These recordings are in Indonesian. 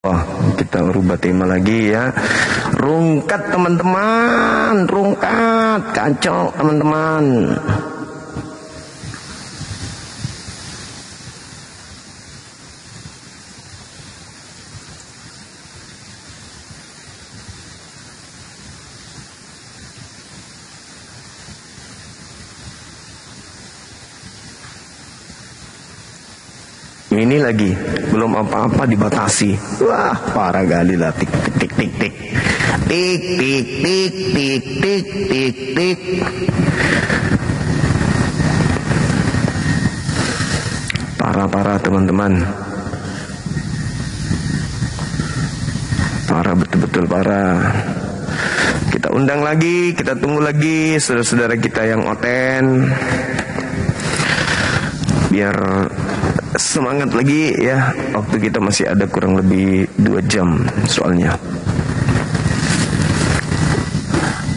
Wah, kita rubah tema lagi ya. Rungkat teman-teman, rungkat, kacau teman-teman. Ini lagi belum apa-apa dibatasi. Wah, parah kali lah. Tik tik tik tik tik tik tik tik tik tik tik tik. Parah teman-teman. Parah, betul-betul parah. Kita undang lagi, kita tunggu lagi saudara-saudara kita yang oten, biar semangat lagi ya. Waktu kita masih ada kurang lebih 2 jam soalnya.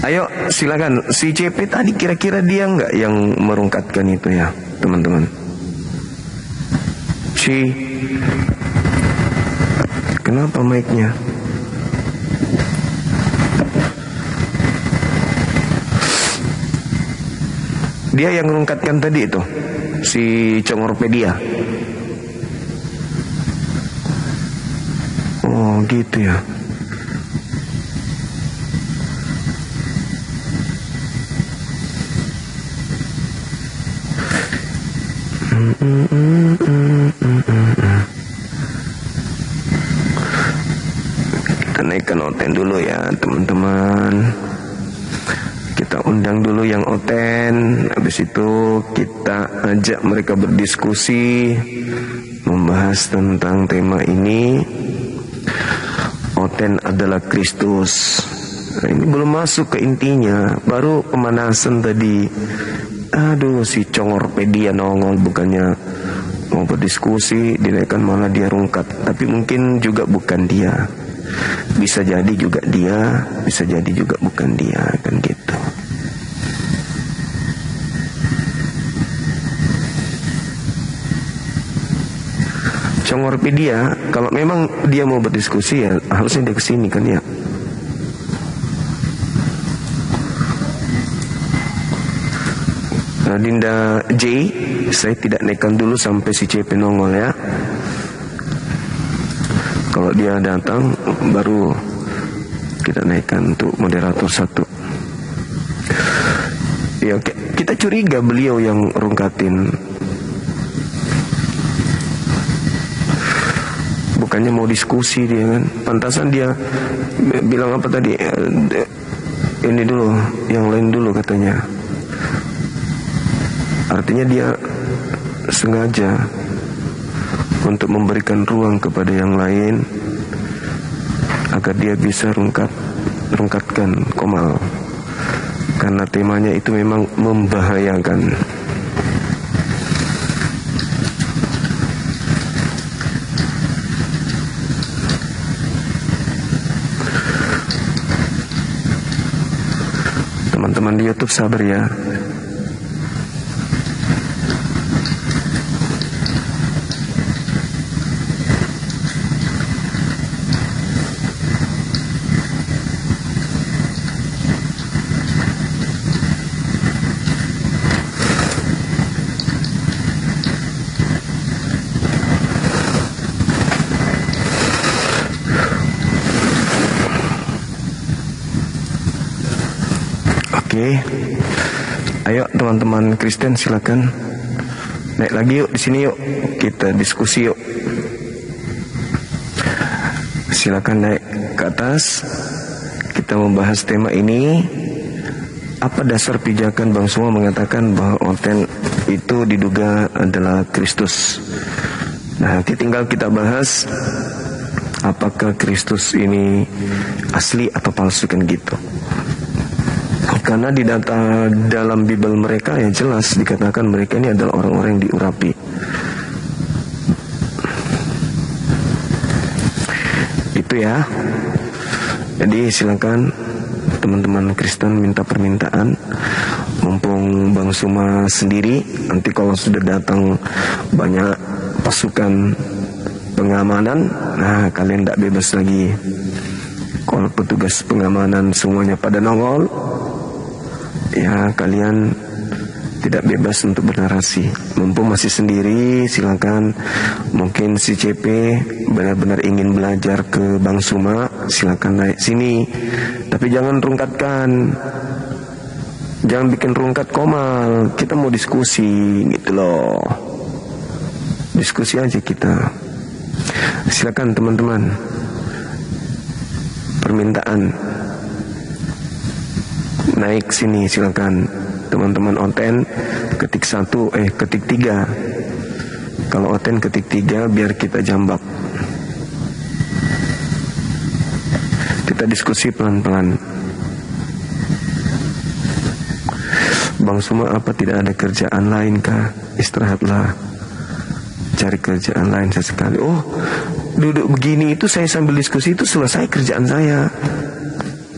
Ayo silakan. Si CP tadi kira-kira dia nggak yang merungkatkan itu ya teman-teman? Kenapa mic-nya? Dia yang merungkatkan tadi itu, si Congorpedia. Oh gitu ya. Kita naikkan oten dulu ya teman-teman. Kita undang dulu yang oten. Habis itu kita ajak mereka berdiskusi, membahas tentang tema ini. Oten adalah Kristus. Nah, ini belum masuk ke intinya, baru pemanasan tadi. Aduh, si Congorpedia nongol, bukannya mau berdiskusi, dinaikkan malah dia rungkat. Tapi mungkin juga bukan dia. Bisa jadi juga dia, bisa jadi juga bukan dia, kan gitu. Congorpedia, kalau memang dia mau berdiskusi ya harusnya dia kesini kan ya. Dinda J, saya tidak naikkan dulu sampai si CP nongol ya. Kalau dia datang baru kita naikkan untuk moderator 1. Ya, kita curiga beliau yang rungkatin. Bukannya mau diskusi dia kan. Pantasan dia bilang apa tadi? Ini dulu, yang lain dulu katanya. Artinya dia sengaja untuk memberikan ruang kepada yang lain agar dia bisa rungkatkan Komal, karena temanya itu memang membahayakan. Teman-teman di YouTube sabar ya. Oke, ayo teman-teman Kristen silakan naik lagi yuk di sini yuk, kita diskusi yuk. Silakan naik ke atas, kita membahas tema ini. Apa dasar pijakan Bang Semua mengatakan bahwa oten itu diduga adalah Kristus? Nah, nanti tinggal kita bahas apakah Kristus ini asli atau palsu kan gitu. Karena di data dalam Bible mereka ya jelas dikatakan mereka ini adalah orang-orang yang diurapi. Itu ya. Jadi silakan teman-teman Kristen minta permintaan. Mumpung Bang Suma sendiri, nanti kalau sudah datang banyak pasukan pengamanan, nah kalian tidak bebas lagi. Kalau petugas pengamanan semuanya pada nongol, ya kalian tidak bebas untuk bernarasi. Mumpung masih sendiri, silakan. Mungkin si CP benar-benar ingin belajar ke Bang Suma, silakan naik sini. Tapi jangan rungkatkan, jangan bikin rungkat Komal. Kita mau diskusi gitu loh. Diskusi aja kita. Silakan teman-teman. Permintaan naik sini silakan. Teman-teman Oten ketik 1, ketik 3. Kalau Oten ketik 3 biar kita jambak. Kita diskusi pelan-pelan. Bang Suma, apa tidak ada kerjaan lain kah? Istirahatlah, cari kerjaan lain sesekali. Oh, duduk begini itu saya sambil diskusi itu selesai kerjaan saya.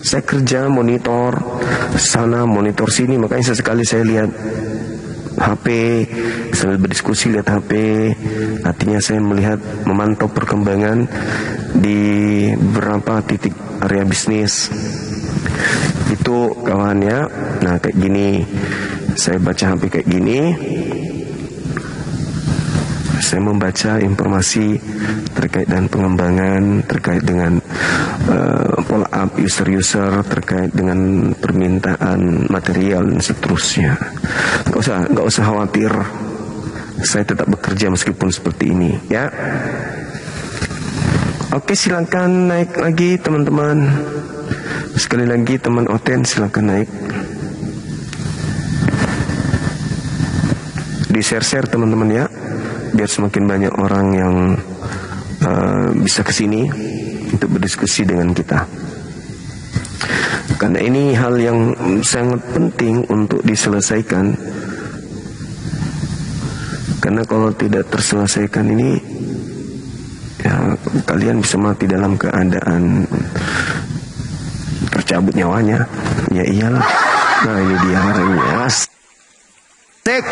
Saya kerja monitor sana, monitor sini, makanya sesekali saya lihat HP sambil berdiskusi, lihat HP. Artinya saya melihat, memantau perkembangan di beberapa titik area bisnis. Itu kawannya. Nah kayak gini, saya baca HP kayak gini. Saya membaca informasi terkait dengan pengembangan, terkait dengan follow up user-user, terkait dengan permintaan material dan seterusnya. Nggak usah khawatir. Saya tetap bekerja meskipun seperti ini, ya. Oke, silakan naik lagi teman-teman. Sekali lagi teman Oten silakan naik. Di share-share teman-teman ya, biar semakin banyak orang yang bisa kesini untuk berdiskusi dengan kita. Karena ini hal yang sangat penting untuk diselesaikan. Karena kalau tidak terselesaikan ini, ya kalian bisa mati dalam keadaan tercabut nyawanya. Ya iyalah. Nah ini dia orangnya. Asik.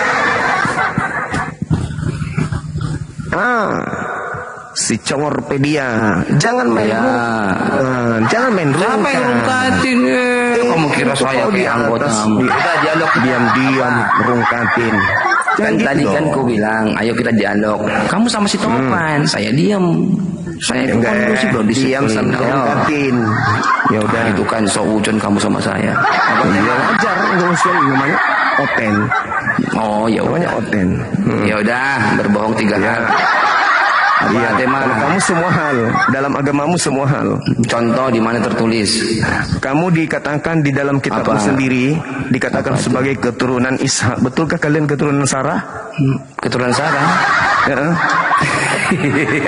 Si Congorpedia, jangan main jangan main rungkat. Siapa yang rungkatin? Kamu kira saya kayak anggota? Kita dialog diam-diam rungkatin. Kan tadi kan ku bilang, ayo kita dialog. Kamu sama si Topan, saya diam. Saya itu kondusif loh, diam sambil rungkatin. Ya udah, itu kan seujon kamu sama saya. Iya wajar, ngusul namanya Oten. Oh ya namanya Oten. Ya udah, berbohong 3 hal. Iya, kalau kamu semua hal, dalam agamamu semua hal. Contoh di mana tertulis? Kamu dikatakan di dalam kitabmu sendiri, dikatakan sebagai keturunan Ishak. Betulkah kalian keturunan Sarah? Keturunan Sarah? Ya.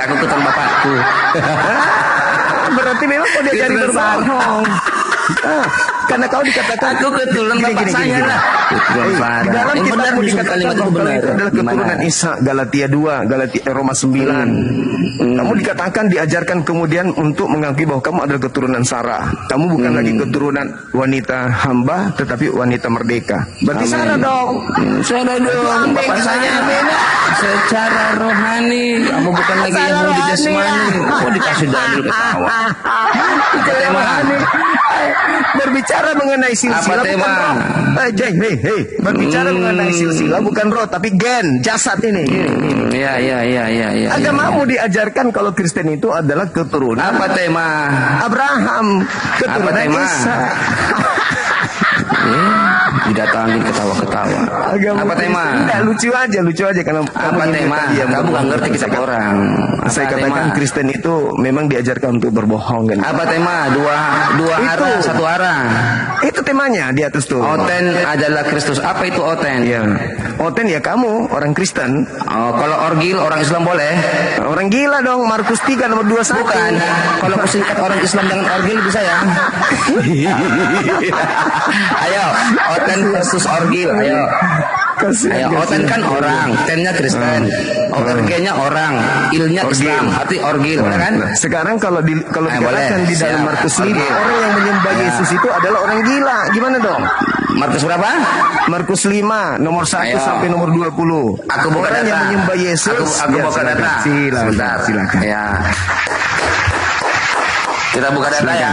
Aku keturunan bapakku. Berarti memang kau diajari berbohong. Karena kau dikatakan aku keturunan bapak saya lah. Di dalam kitabmu dikatakan bahwa kalian itu adalah keturunan Ishak. Galatia 2, Roma 9. Kamu dikatakan diajarkan kemudian untuk mengakui bahwa kamu adalah keturunan Sarah. Kamu bukan lagi keturunan wanita hamba, tetapi wanita merdeka. Berarti Sarah dong. Sarah dong. Bapak saya beda. Secara rohani, kamu bukan lagi Yahudi jasmani. Kok dikasih dalil ketawa? Secara rohani. Berbicara mengenai silsilah bukan roh. Berbicara mengenai silsilah bukan roh tapi gen, jasad ini. Iya. Agamamu diajarkan kalau Kristen itu adalah keturunan apa tema? Abraham, keturunan Isa. Didatangin ketawa-ketawa. Apa tema? Enggak, lucu aja karena apa tema? Kamu nggak ngerti kita orang. Saya katakan Kristen itu memang diajarkan untuk berbohong kan. Apa tema? Dua arah, satu arah. Itu temanya di atas tuh. Oten adalah Kristus. Apa itu Oten? Ya. Oten ya kamu orang Kristen. Oh, kalau orgil orang Islam boleh? Orang gila dong. Markus 3 nomor 21. Bukan. Kalau kusingkat orang Islam dengan orgil bisa ya? Ayo, Oten versus orgil. Ayo. Ayo, oten kan orang, tennya Kristen, orgenya orang, ilnya Islam, arti orgil, kan? Nah, sekarang kalau dikatakan boleh. di dalam Siap. Markus 5 Orgil. orang yang menyembah Ya. Yesus itu adalah orang gila. Gimana dong? Markus berapa? Markus 5 nomor 1 Ayo. sampai nomor 20. Aku buka orang data. yang menyembah Yesus. Aku Ya, buka silakan. data. Silakan. Silakan. Ya. Kita buka data ya.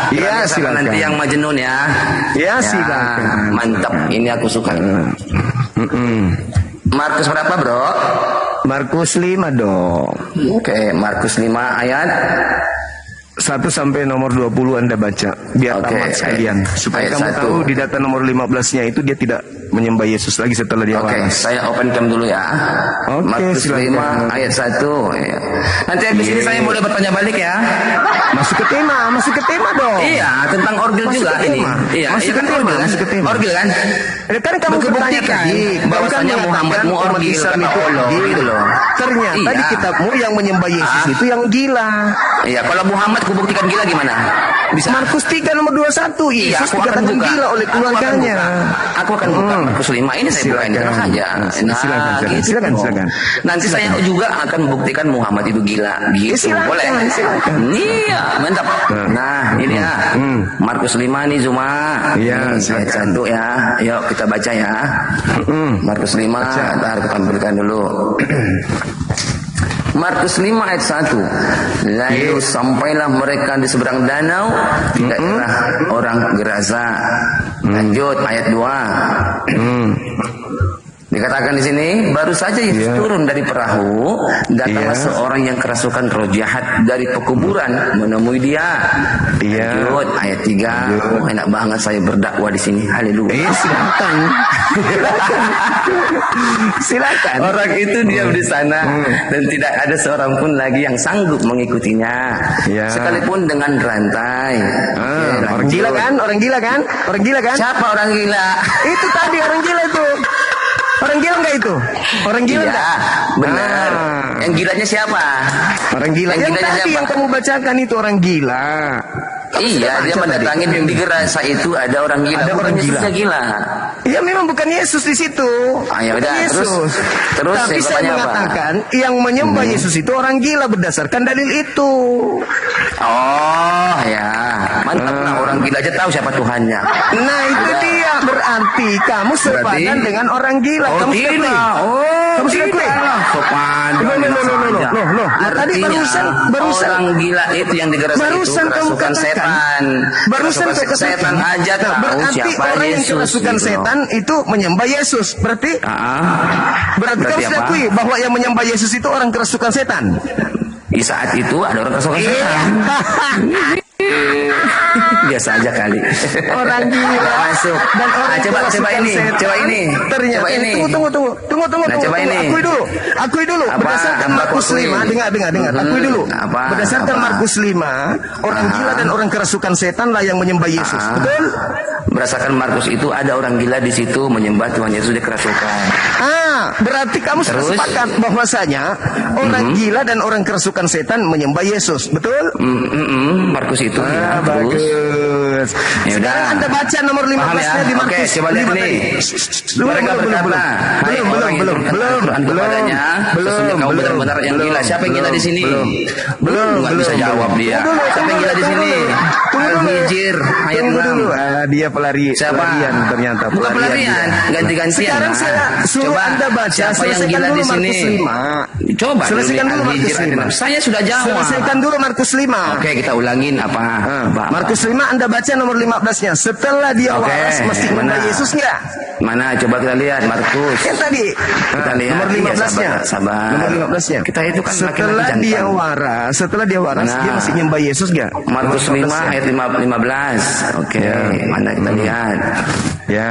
Iya, Kita silakan. Nanti yang majnun ya. Ya, silakan. Mantap. Ini aku suka. Markus berapa, Bro? Markus 5 dong. Oke, Markus 5 ayat 1 sampai nomor 20 Anda baca biar Oke, tamat sekalian supaya ayat kamu 1. tahu di data nomor 15-nya itu dia tidak menyembah Yesus lagi setelah dia Oke, waras. saya open cam dulu ya. Oke, Markus silakan. 5 ayat 1 ya. Nanti habis ini saya boleh bertanya balik ya. Masuk ke tema dong. Iya, tentang orgel Masuk juga ke ini. tema. Iya, Masuk iya ke kan tema, orgel kan? masuk ke tema. Orgel kan? Kan kamu bertanya Membuktikan tadi bahwasanya kamu Muhammadmu mengatakan umat orgil Islam kata itu Allah orgil. gitu loh. Ternyata Iya. di kitabmu yang menyembah Yesus itu yang gila. Iya, kalau Muhammad kubuktikan gila gimana? Bisa. Markus 3 nomor 21 Iya, Yesus aku akan dikatakan buka. gila oleh keluarganya. Aku akan buka Markus 5 ini saya bukain terus saja. Silakan. Nanti saya juga akan membuktikan Muhammad itu gila. Gitu, silakan, boleh? silakan. Iya, mantap. Nah, ini ya. Markus 5 nih Zuma. Iya, Ini ayat 1 ya. Yuk kita baca ya. Markus 5, ntar kita tampilkan dulu. Markus 5 ayat 1. Lalu sampailah mereka di seberang danau di daerah orang Gerasa. Lanjut ayat 2. Dikatakan di sini, baru saja Yesus turun dari perahu, datanglah seorang yang kerasukan roh jahat dari pekuburan menemui dia. Lanjut ayat 3. Enak banget saya berdakwah di sini. Haleluya. Silakan. Silakan. Orang itu diam di sana dan tidak ada seorang pun lagi yang sanggup mengikutinya, sekalipun dengan rantai. Orang gila kan? Orang gila kan? Orang gila kan? Siapa orang gila? Itu tadi orang gila itu. Orang gila enggak itu? Orang gila Iya, enggak? benar. Yang gilanya siapa? Orang gila. Yang Yang gilanya tadi siapa? yang kamu bacakan itu orang gila. Iya, dia mendatangi di Gerasa itu ada orang gila. Ada Bukan orang Yesusnya gila. Ya memang bukan Yesus di situ. Ya Bukan udah, Yesus. terus Tapi saya jawabannya apa? mengatakan yang menyembah Yesus itu orang gila berdasarkan dalil itu. Oh ya, mantap lah, orang gila aja tahu siapa Tuhannya. Nah itu dia berarti kamu sepadan dengan orang gila. Oh Kamu sudah tidak. klik. Oh Kamu sudah klik. Sepadan. Loh. Nah, tadi barusan orang gila itu yang digerasa itu barusan kamu kerasukan katakan. setan. Barusan kau katakan. Setan aja tahu berarti siapa orang yang Yesus. kerasukan gitu. setan itu menyembah Yesus. Berarti Berarti kamu sudah apa? akui bahwa yang menyembah Yesus itu orang kerasukan setan. Di saat itu ada orang kerasukan Iya. setan. Biasa aja kali. Orang gila Masuk. dan orang coba kerasukan ini, setan. coba ini. Ternyata Coba ini. Tunggu. Nah, coba ini. Akui dulu. Apa? Berdasarkan Hamba Markus akui. 5, dengar. Akui dulu. Apa? Berdasarkan Apa? Markus 5, orang gila dan orang kerasukan setan lah yang menyembah Yesus. Betul? Berdasarkan Markus itu ada orang gila di situ menyembah Tuhan Yesus dikerasukan. Berarti kamu sudah Terus? sepakat bahwasanya orang gila dan orang kerasukan setan menyembah Yesus. Betul? Markus itu ya. Terus. Bagus. Ya udah. Sekarang Anda baca nomor 15-nya Paham ya? di Oke, Markus. coba lihat 5 nih. tadi. Mereka berkata, "Hai orang yang turunkan Al-Quran kepadanya, sesungguhnya kamu benar-benar yang gila." Siapa yang gila di sini? Nggak bisa jawab dia. Siapa yang gila di sini? Al-Hijr ayat 6. Dia pelari. Siapa? Pelarian ternyata. Bukan pelarian, ganti-gantian. Sekarang saya suruh Coba Anda baca. siapa yang Selesaikan gila dulu di sini? Markus 5. Coba Selesaikan dulu Markus Al-Hijr ayat 5. 6. Saya sudah jawab. Selesaikan dulu Markus 5. Oke, kita ulangin apa? Markus 5 Anda baca nomor 15-nya. Setelah dia Oke, waras mesti menyembah mana? Yesus enggak? Mana? Coba kita lihat Markus. Yang tadi. Kita lihat. Nomor 15-nya. Iya, sabar. Nomor 15-nya. Kita itu kan setelah laki-laki dia jantan. waras, Mana? dia masih nyembah Yesus enggak? Markus 5 ayat 15. Oke, mana kita lihat? Ya.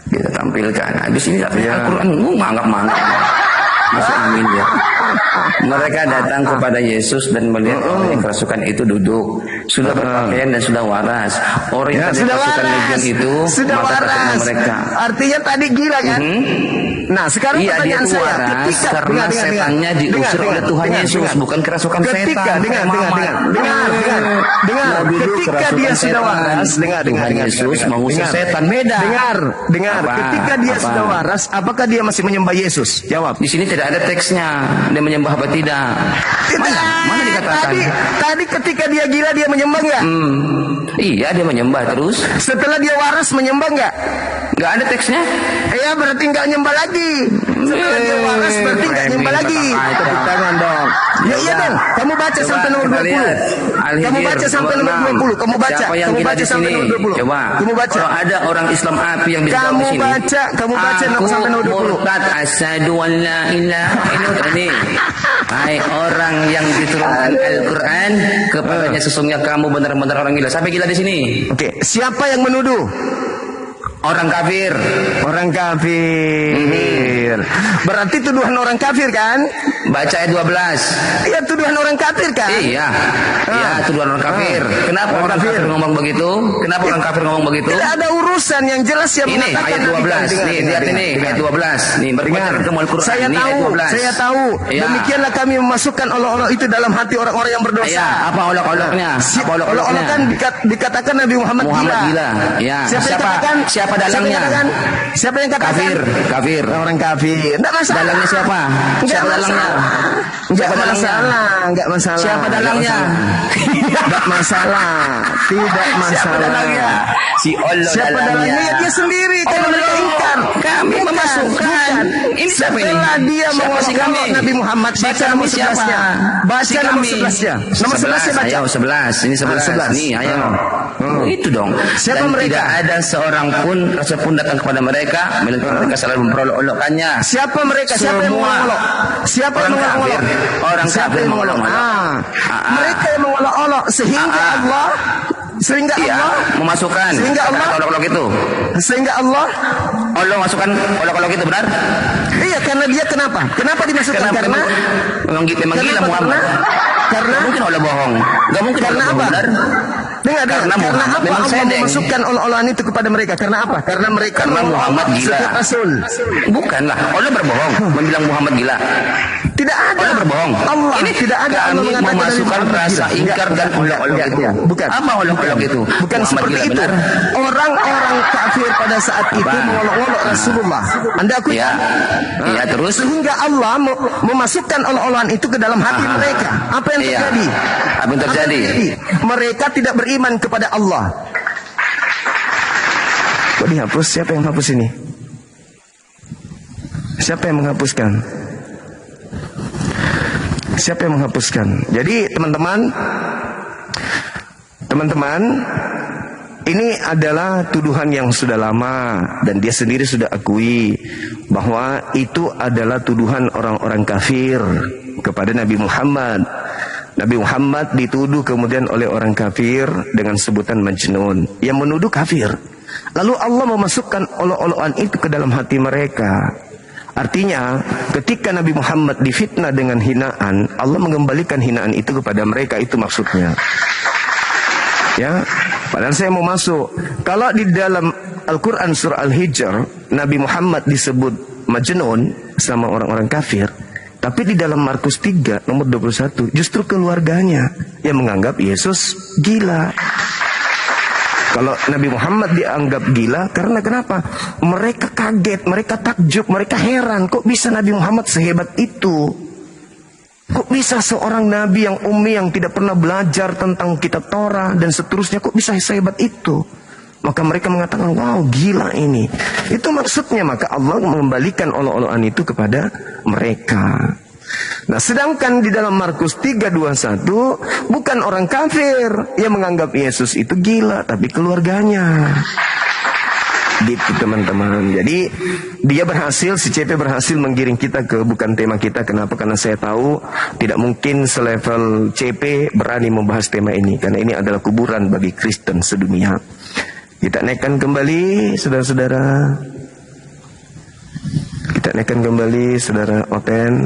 Kita tampilkan. Habis ini Ya. Al-Quran mangap-mangap. Masuk amin ya. Mereka datang kepada Yesus dan melihat orang yang kerasukan itu duduk, sudah berpakaian dan sudah waras. Orang yang kerasukan legion itu sudah waras. Mereka. Artinya tadi gila kan? Nah sekarang pertanyaan saya, waras karena setannya diusir oleh Tuhan Yesus, bukan kerasukan setan. Ketika ketika dia sudah waras, Tuhan Yesus mengusir setan, beda. Dengar. Ketika dia sudah waras, apakah dia masih menyembah Yesus? Jawab. Di sini tidak ada teksnya dia menyembah apa tidak. Mana dikatakan? Tadi ketika dia gila dia menyembah nggak? Iya dia menyembah terus. Setelah dia waras menyembah nggak? Nggak ada teksnya. Iya berarti nggak nyembah lagi. Setelah dia waras berarti nggak nyembah lagi. Tepuk tangan dong. Ya iya dong. Kamu baca sampai nomor 20. Kamu baca sampai nomor 20. Kamu baca. Kamu baca sampai nomor 20. Coba. Kamu baca. Kalau ada orang Islam api yang bisa di sini. Kamu baca sampai nomor 20. Murtad asyhadu an la ilaha illallah. Hai orang yang diturunkan Al-Quran kepadanya sesungguhnya kamu benar-benar orang gila. Siapa gila di sini? Oke, siapa yang menuduh? Orang kafir. Orang kafir. Berarti tuduhan orang kafir kan? Baca ayat 12. Iya, tuduhan orang kafir kan? Iya. Iya, tuduhan orang kafir. Kenapa orang kafir ngomong begitu? Kenapa orang kafir ngomong begitu? Tidak ada urusan yang jelas yang ini ayat 12. Nih, lihat ini ayat 12. Nih, berbaca ke Al-Quran. Saya tahu. Ya. Demikianlah kami memasukkan olok-olok itu dalam hati orang-orang yang berdosa. Ya, apa olok-oloknya? Apa olok-oloknya? Kan dikatakan Nabi Muhammad gila. Ya. Siapa dalangnya? Siapa yang katakan? Kafir. Orang kafir. Enggak masalah. Dalangnya siapa? Siapa dalangnya? Enggak masalah. Siapa dalangnya? Tidak masalah. Siapa dalangnya? Si Allah siapa dalangnya? Ya dia sendiri. Kalau mereka ingkar. Kami memasukkan. Ini siapa ini? Setelah dia mengolok Nabi Muhammad, baca nomor 11-nya. Baca nomor 11-nya. Nomor 11-nya baca. Ayo 11. Ini 11. Nih, ayo. Itu dong. Siapa mereka? Tidak ada seorang pun rasul pun datang kepada mereka, melainkan mereka selalu memperolok-olokkannya. Siapa mereka? Siapa yang mengolok? Siapa yang mengolok? Orang kafir mengolok. Mereka yang mengolok-olok sehingga Allah memasukkan. Sehingga Allah olok-olok itu. Sehingga Allah masukkan olok-olok itu, benar? Iya, karena dia kenapa? Kenapa dimasukkan? Karena memang gila Muhammad. Karena mungkin Allah bohong. Enggak mungkin. Karena apa? Benar. Karena apa Allah memasukkan olok-olokan itu kepada mereka? Karena apa? Karena mereka Muhammad gila. Rasul. Bukanlah. Allah berbohong membilang Muhammad gila. Tidak ada. Allah berbohong. Allah ini tidak ada. Kami memasukkan rasa ingkar dan olok-olok itu. Bukan. Apa olok-olok itu? Bukan seperti itu. Orang-orang kafir pada saat itu mengolok-olok Rasulullah. Anda akui? Iya, terus sehingga Allah memasukkan olok-olokan itu ke dalam hati mereka. Apa yang terjadi? Apa yang terjadi? Mereka tidak beriman kepada Allah. Kok dihapus? Siapa yang hapus ini? Siapa yang menghapuskan? Siapa yang menghapuskan? Jadi teman-teman, ini adalah tuduhan yang sudah lama dan dia sendiri sudah akui bahwa itu adalah tuduhan orang-orang kafir kepada Nabi Muhammad. Nabi Muhammad dituduh kemudian oleh orang kafir dengan sebutan majnun. Yang menuduh kafir. Lalu Allah memasukkan olok-olokan itu ke dalam hati mereka. Artinya ketika Nabi Muhammad difitnah dengan hinaan, Allah mengembalikan hinaan itu kepada mereka. Itu maksudnya. Ya, padahal saya mau masuk. Kalau di dalam Al-Quran surah Al-Hijr, Nabi Muhammad disebut majnun sama orang-orang kafir. Tapi di dalam Markus 3 nomor 21 justru keluarganya yang menganggap Yesus gila. Kalau Nabi Muhammad dianggap gila karena kenapa? Mereka kaget, mereka takjub, mereka heran. Kok bisa Nabi Muhammad sehebat itu? Kok bisa seorang Nabi yang ummi yang tidak pernah belajar tentang kitab Torah dan seterusnya, kok bisa sehebat itu? Maka mereka mengatakan, wow gila ini. Itu maksudnya, maka Allah mengembalikan olok-olokan itu kepada mereka. Nah sedangkan di dalam Markus 3:21 bukan orang kafir yang menganggap Yesus itu gila, tapi keluarganya. Gitu teman-teman. Jadi dia berhasil, si CP berhasil menggiring kita ke bukan tema kita. Kenapa? Karena saya tahu tidak mungkin selevel CP berani membahas tema ini, karena ini adalah kuburan bagi Kristen sedunia. Kita naikkan kembali saudara-saudara. Kita Naikkan kembali saudara Oten.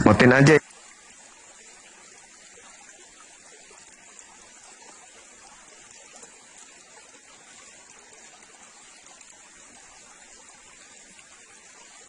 Oten aja.